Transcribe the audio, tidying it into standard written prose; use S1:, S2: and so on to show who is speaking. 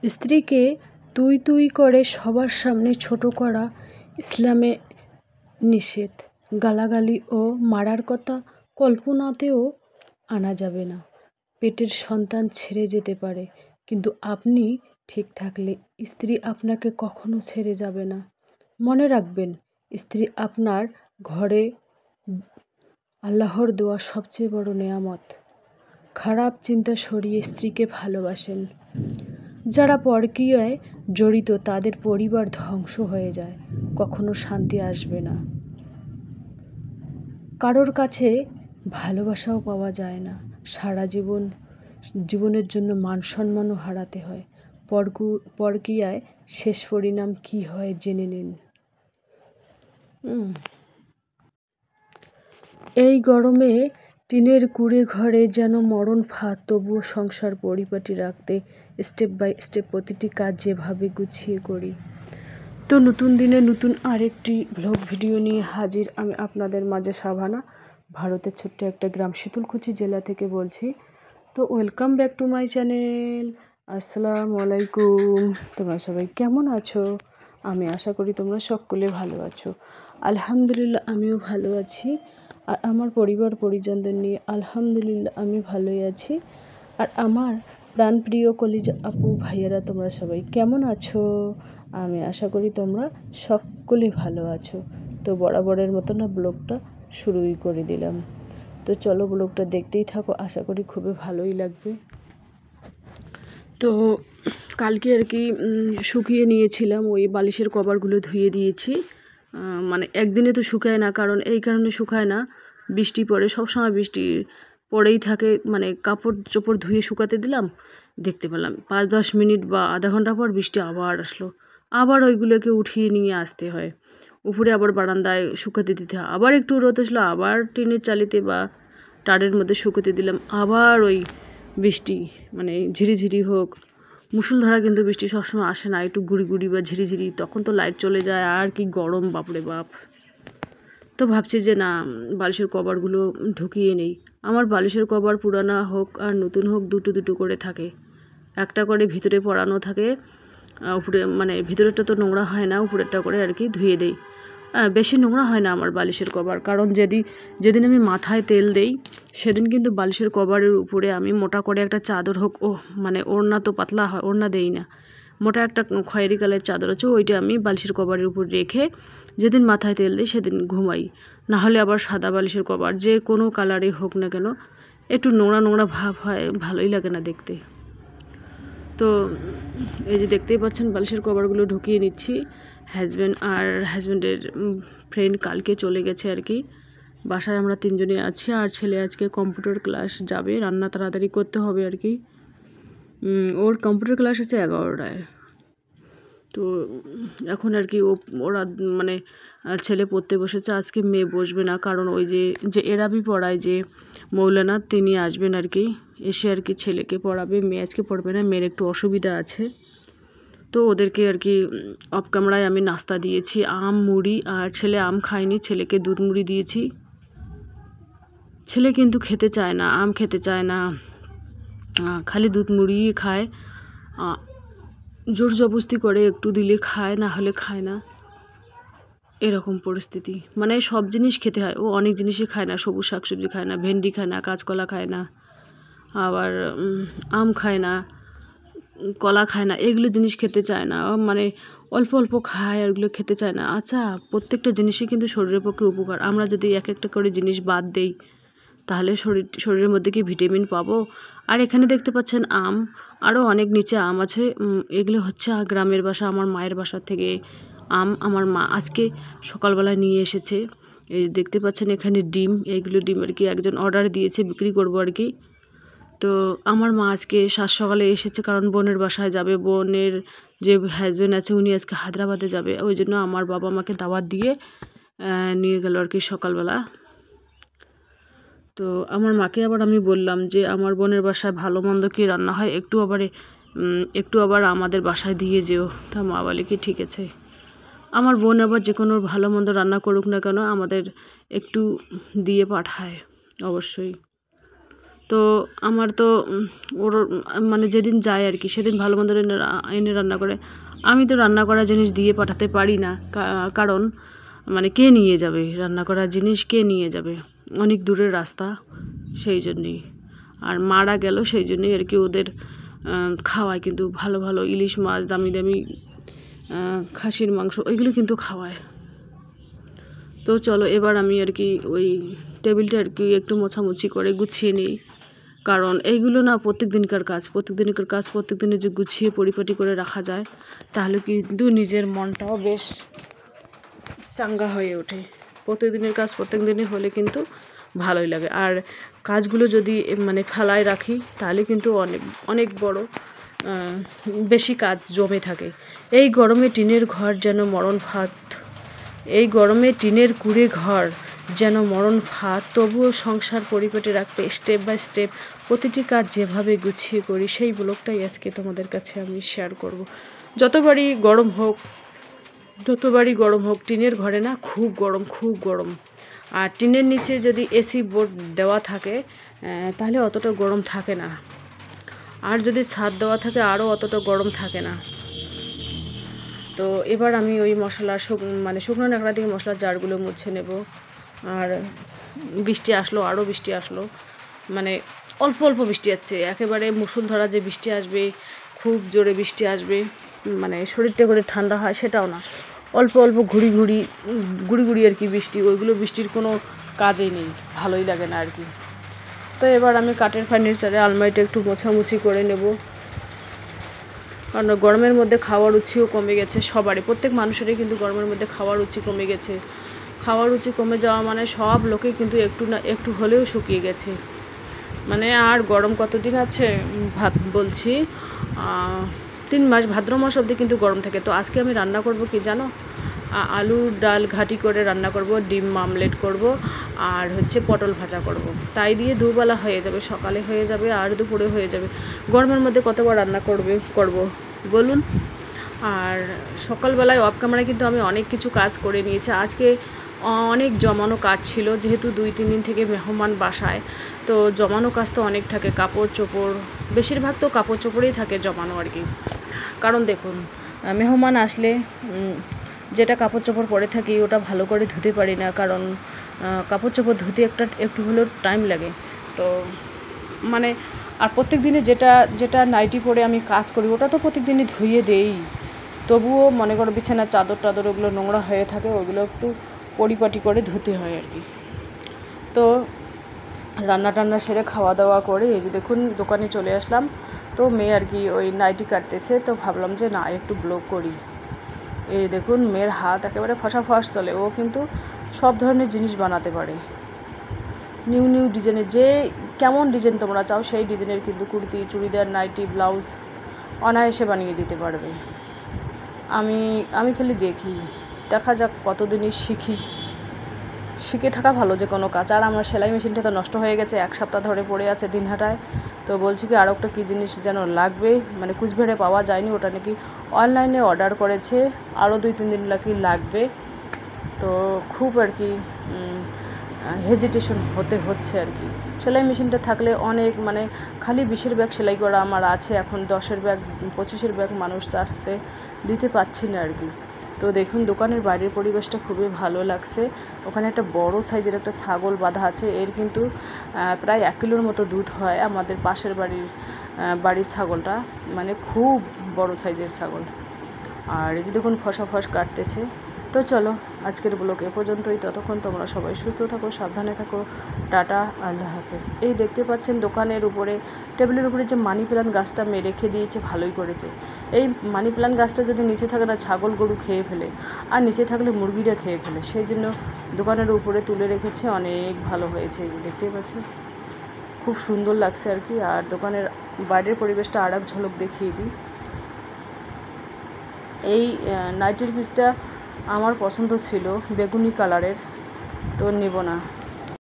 S1: স্ত্রীকে তুই তুই করে সবার সামনে ছোট করা ইসলামে নিষেধ। গালাগালি ও মারার কথা কল্পনাতেও আনা যাবে না। পেটের সন্তান ছেড়ে যেতে পারে, কিন্তু আপনি ঠিক থাকলে স্ত্রী আপনাকে কখনো ছেড়ে যাবে না। মনে রাখবেন, স্ত্রী আপনার ঘরে আল্লাহর দেওয়া সবচেয়ে বড় নেয়ামত। খারাপ চিন্তা সরিয়ে স্ত্রীকে ভালোবাসেন। যারা পরকীয়ায় জড়িত তাদের পরিবার ধ্বংস হয়ে যায়, কখনো শান্তি আসবে না। কারোর কাছে ভালোবাসাও পাওয়া যায় না, সারা জীবনের জন্য মান সম্মানও হারাতে হয়। পরকীয়ায় শেষ পরিণাম কী হয় জেনে নিন। এই গরমে টিনের কুঁড়ে ঘরে যেন মরণ ফাঁদ, তবুও সংসার পরিপাটি রাখতে স্টেপ বাই স্টেপ প্রতিটি কাজ যেভাবে গুছিয়ে করি। তো নতুন দিনে নতুন আরেকটি ব্লগ ভিডিও নিয়ে হাজির আমি আপনাদের মাঝে। সাভানা, ভারতের ছোট্ট একটা গ্রাম শীতলকুচি জেলা থেকে বলছি। তো welcome back to my channel. আসসালামু আলাইকুম। তোমরা সবাই কেমন আছো? আমি আশা করি তোমরা সকলে ভালো আছো। আলহামদুলিল্লাহ, আমিও ভালো আছি। আর আমার পরিবার পরিজনদের নিয়ে আলহামদুলিল্লাহ আমি ভালোই আছি। আর আমার প্রাণপ্রিয় কলিজা আপু ভাইয়েরা, তোমরা সবাই কেমন আছো? আমি আশা করি তোমরা সকলে ভালো আছো। তো বরাবরের মতো না ব্লগটা শুরুই করে দিলাম। তো চলো ব্লগটা দেখতেই থাকো, আশা করি খুবই ভালোই লাগবে। তো কালকে আর কি শুকিয়ে নিয়েছিলাম, ওই বালিশের কভারগুলো ধুয়ে দিয়েছি। মানে একদিনে তো শুকায় না, কারণ এই কারণে শুকায় না, বৃষ্টি পড়ে, সবসময় বৃষ্টি পড়েই থাকে। মানে কাপড় চোপড় ধুয়ে শুকাতে দিলাম, দেখতে পেলাম 5-10 মিনিট বা আধা ঘন্টা পর বৃষ্টি আবার আসলো। আবার ওইগুলোকে উঠিয়ে নিয়ে আসতে হয় উপরে, আবার বারান্দায় শুকাতে দিতে হয়। আবার একটু রোদ আসলো, আবার টিনের চালিতে বা টারের মধ্যে শুকোতে দিলাম। আবার ওই বৃষ্টি, মানে ঝিরিঝিরি হোক, মুষলধারা কিন্তু বৃষ্টি সবসময় আসে না, একটু গুড়ি গুড়ি বা ঝিরিঝিরি, তখন তো লাইট চলে যায়। আর কি গরম, বাপরে বাপ। তো ভাবছি যে না, বালিশের কভারগুলো ঢুকিয়ে নেই। আমার বালিশের কভার পুরানা হোক আর নতুন হোক দুটো দুটো করে থাকে, একটা করে ভিতরে পরানো থাকে। উপরে মানে ভিতরেরটা তো নোংরা হয় না, উপরেরটা করে আর কি ধুয়ে দেই। বেশি নোংরা হয় না আমার বালিশের কভার, কারণ যেদিন আমি মাথায় তেল দেই সেদিন কিন্তু বালিশের কভারের উপরে আমি মোটা করে একটা চাদর হোক, মানে ওড়না তো পাতলা হয়, ওড়না দেই না, মোটা একটা খয়েরি কালারের চাদর আছে, ওইটা আমি বালিশের কভারের উপর রেখে যেদিন মাথায় তেল দিই সেদিন ঘুমাই। না হলে আবার সাদা বালিশের কভার যে কোনো কালারে হোক না কেন, একটু নোংরা নোংরা ভাব হয়, ভালোই লাগে না দেখতে। তো এই যে দেখতেই পাচ্ছেন বালিশের কভারগুলো ঢুকিয়ে নিচ্ছি। হাজব্যান্ডের ফ্রেন্ড কালকে চলে গেছে আর কি, বাসায় আমরা 3 জনই আছি। আর ছেলে আজকে কম্পিউটার ক্লাস যাবে, রান্না তাড়াতাড়ি করতে হবে আর কি। ওর কম্পিউটার ক্লাস আছে 11টায়। তো এখন আর কি ওরা মানে ছেলে পড়তে বসেছে, আজকে মেয়ে বসবে না, কারণ ওই যে এরাবি পড়ায় যে মৌলানা, তিনি আসবেন আর কি, এসে আর কি ছেলেকে পড়াবে। মেয়ে আজকে পড়বে না, মেয়ের একটু অসুবিধা আছে। তো ওদেরকে আর কি অফ ক্যামেরায় আমি নাস্তা দিয়েছি, আম মুড়ি। আর ছেলে আম খায়নি, ছেলেকে দুধ মুড়ি দিয়েছি। ছেলে কিন্তু খেতে চায় না, আম খেতে চায় না, খালি দুধ মুড়িই খায়। জোর জবরদস্তি করে একটু দিলে খায়, না হলে খায় না, এরকম পরিস্থিতি। মানে সব জিনিস খেতে হয়, ও অনেক জিনিসই খায় না, সবুজ শাকসবজি খায় না, ভেন্ডি খায় না, কাঁচকলা খায় না, আবার আম খায় না, কলা খায় না, এগুলো জিনিস খেতে চায় না। মানে অল্প অল্প খায়, আর ওগুলো খেতে চায় না। আচ্ছা, প্রত্যেকটা জিনিসই কিন্তু শরীরের পক্ষে উপকার। আমরা যদি এক একটা করে জিনিস বাদ দেই, তাহলে শরীরের মধ্যে কি ভিটামিন পাবো? আর এখানে দেখতে পাচ্ছেন আম, আরও অনেক নিচে আম আছে। এগুলো হচ্ছে গ্রামের বাসা, আমার মায়ের বাসা থেকে আম আমার মা আজকে সকালবেলা নিয়ে এসেছে। এই দেখতে পাচ্ছেন এখানে ডিম, এইগুলো ডিম আর কি একজন অর্ডার দিয়েছে, বিক্রি করবো আর কি। তো আমার মা আজকে সকালে এসেছে, কারণ বোনের বাসায় যাবে। বোনের যে হাজব্যান্ড আছে উনি আজকে হায়দ্রাবাদে যাবে, ওই জন্য আমার বাবা মাকে দাওয়াত দিয়ে নিয়ে গেল আর কি সকালবেলা। তো আমার মাকে আবার আমি বললাম যে আমার বোনের বাসায় ভালো মন্দ কি রান্না হয়, একটু আবার আমাদের বাসায় দিয়ে যেও। তা মা বলে কি ঠিক আছে। আমার বোন আবার যে কোনো ভালো মন্দ রান্না করুক না কেন, আমাদের একটু দিয়ে পাঠায় অবশ্যই। তো আমার তো ওর মানে যেদিন যায় আর কি সেদিন ভালো মন্দ এনে রান্না করে। আমি তো রান্না করা জিনিস দিয়ে পাঠাতে পারি না, কারণ মানে কে নিয়ে যাবে রান্না করা জিনিস, কে নিয়ে যাবে, অনেক দূরের রাস্তা, সেই জন্যেই। আর মারা গেল সেই জন্যই আর কি ওদের খাওয়ায়, কিন্তু ভালো ভালো ইলিশ মাছ, দামি দামি খাসির মাংস, ওইগুলো কিন্তু খাওয়ায়। তো চলো এবার আমি আর কি ওই টেবিলটা আর কি একটু মোছামুছি করে গুছিয়ে নিই, কারণ এইগুলো না প্রত্যেক দিনকার কাজ, প্রত্যেক দিনে যে গুছিয়ে পরিপাটি করে রাখা যায় তাহলে কিন্তু নিজের মনটাও বেশ চাঙ্গা হয়ে ওঠে। প্রত্যেকদিনের কাজ প্রত্যেক দিনই হলে কিন্তু ভালোই লাগে। আর কাজগুলো যদি মানে ফেলায় রাখি তাহলে কিন্তু অনেক বড় বেশি কাজ জমে থাকে। এই গরমে টিনের ঘর যেন মরণ ফাঁদ, এই গরমে টিনের কুঁড়ে ঘর যেন মরণ ফাঁদ, তবুও সংসার পরিপাটি রাখতে স্টেপ বাই স্টেপ প্রতিটি কাজ যেভাবে গুছিয়ে করি, সেই ব্লগটাই আজকে তোমাদের কাছে আমি শেয়ার করব। যতবারই গরম হোক টিনের ঘরে না খুব গরম। আর টিনের নিচে যদি এসি বোর্ড দেওয়া থাকে তাহলে অতটা গরম থাকে না, আর যদি ছাদ দেওয়া থাকে আরও অতটা গরম থাকে না। তো এবার আমি ওই মশলা মানে শুকনো ন্যাকড়া দিয়ে মশলার জারগুলো মুছে নেব। আর বৃষ্টি আসলো, আরও বৃষ্টি আসলো, মানে অল্প বৃষ্টি আসছে, একেবারে মুষলধারা যে বৃষ্টি আসবে, খুব জোরে বৃষ্টি আসবে, মানে শরীরটা করে ঠান্ডা হয় সেটাও না, অল্প ঘুরি ঘুরি আর কি বৃষ্টি, ওইগুলো বৃষ্টির কোনো কাজেই নেই, ভালোই লাগে না আর কি। তো এবার আমি কাঠের ফার্নিচারে আলমারিটা একটু মোছামুছি করে নেব, কারণ গরমের মধ্যে খাওয়ার রুচিও কমে গেছে সবারই, প্রত্যেক মানুষেরই কিন্তু গরমের মধ্যে খাওয়ার রুচি কমে গেছে। খাওয়ার রুচি কমে যাওয়া মানে সব লোকে কিন্তু একটু না একটু হলেও শুকিয়ে গেছে। মানে আর গরম কতদিন আছে বলছি, 3 মাস, ভাদ্র মাস অবধি কিন্তু গরম থাকে। তো আজকে আমি রান্না করব কি জানো, আলুর ডাল ঘাটি করে রান্না করব, ডিম আমলেট করব, আর হচ্ছে পটল ভাজা করব। তাই দিয়ে দুবেলা হয়ে যাবে, সকালে হয়ে যাবে আর দুপুরে হয়ে যাবে। গরমের মধ্যে কতবার রান্না করব বলুন। আর সকালবেলায় অফ ক্যামেরায় কিন্তু আমি অনেক কিছু কাজ করে নিয়েছি। আজকে অনেক জমানো কাজ ছিল, যেহেতু 2-3 দিন থেকে মেহমান বাসায়, তো জমানো কাজ তো অনেক থাকে, কাপড় চোপড়, বেশিরভাগ তো কাপড় চোপড়েই থাকে জমানো আর কি। কারণ দেখুন, মেহমান আসলে যেটা কাপড় চোপড় পরে থাকি ওটা ভালো করে ধুতে পারি না, কারণ কাপড় চোপড় ধুতে একটু হলেও টাইম লাগে। তো মানে আর প্রত্যেক দিনে যেটা নাইটি পরে আমি কাজ করি ওটা তো প্রত্যেক দিনই ধুয়ে দেই, তবুও মনে করো বিছানার চাদর ওগুলো নোংরা হয়ে থাকে, ওগুলো একটু পরিপাটি করে ধুতে হয় আর কি। তো রান্না সেরে খাওয়া দাওয়া করে এই যে দেখুন দোকানে চলে আসলাম। তো মেয়ে আর কি ওই নাইটি কাটতেছে, তো ভাবলাম যে না একটু ব্লগ করি। এই দেখুন মেয়ের হাত একেবারে ফসাফস চলে, ও কিন্তু সব ধরনের জিনিস বানাতে পারে, নিউ ডিজাইনের, যে কেমন ডিজাইন তোমরা চাও সেই ডিজাইনের কিন্তু কুর্তি, চুড়িদার, নাইটি, ব্লাউজ অনায়াসে বানিয়ে দিতে পারবে। আমি খালি দেখা যাক কতদিনই শিখে থাকা ভালো যে কোনো কাজ। আর আমার সেলাই মেশিনটা তো নষ্ট হয়ে গেছে, 1 সপ্তাহ ধরে পড়ে আছে দিনহাটায়। তো বলছি কি আরও একটা কী জিনিস যেন লাগবে, মানে কুচবিহারে পাওয়া যায়নি, ওটা নাকি অনলাইনে অর্ডার করেছে, আরও 2-3 দিন নাকি লাগবে। তো খুব আর কি হেজিটেশন হচ্ছে আর কি। সেলাই মেশিনটা থাকলে অনেক, মানে খালি 20-এর ব্যাগ সেলাই করা আমার আছে, এখন 10-এর ব্যাগ 25-এর ব্যাগ মানুষ আসছে, দিতে পারছি না আর কি। তো দেখুন দোকানের বাইরের পরিবেশটা খুবই ভালো লাগছে। ওখানে একটা বড় সাইজের একটা ছাগল বাঁধা আছে, এর কিন্তু প্রায় 1 কিলোর মতো দুধ হয়। আমাদের পাশের বাড়ির ছাগলটা, মানে খুব বড় সাইজের ছাগল। আর এই যে দেখুন ফস কাটতেছে। তো চলো আজকের ব্লগ এ পর্যন্তই, ততক্ষণ তোমরা সবাই সুস্থ থাকো, সাবধানে থাকো, টাটা, আল্লাহ হাফেজ। এই দেখতে পাচ্ছেন দোকানের উপরে, টেবিলের উপরে যে মানি প্ল্যান্ট গাছটা মেয়ে রেখে দিয়েছে, ভালোই করেছে। এই মানি প্ল্যান্ট গাছটা যদি নিচে থাকে না ছাগল গরু খেয়ে ফেলে, আর নিচে থাকলে মুরগিরা খেয়ে ফেলে, সেই জন্য দোকানের উপরে তুলে রেখেছে, অনেক ভালো হয়েছে। এই যে দেখতে পাচ্ছেন খুব সুন্দর লাগছে আর কি। আর দোকানের বাইরের পরিবেশটা আর এক ঝলক দেখিয়ে দিই। এই নাইটির পিসটা আমার পছন্দ ছিল বেগুনি কালারের, তো নেব না।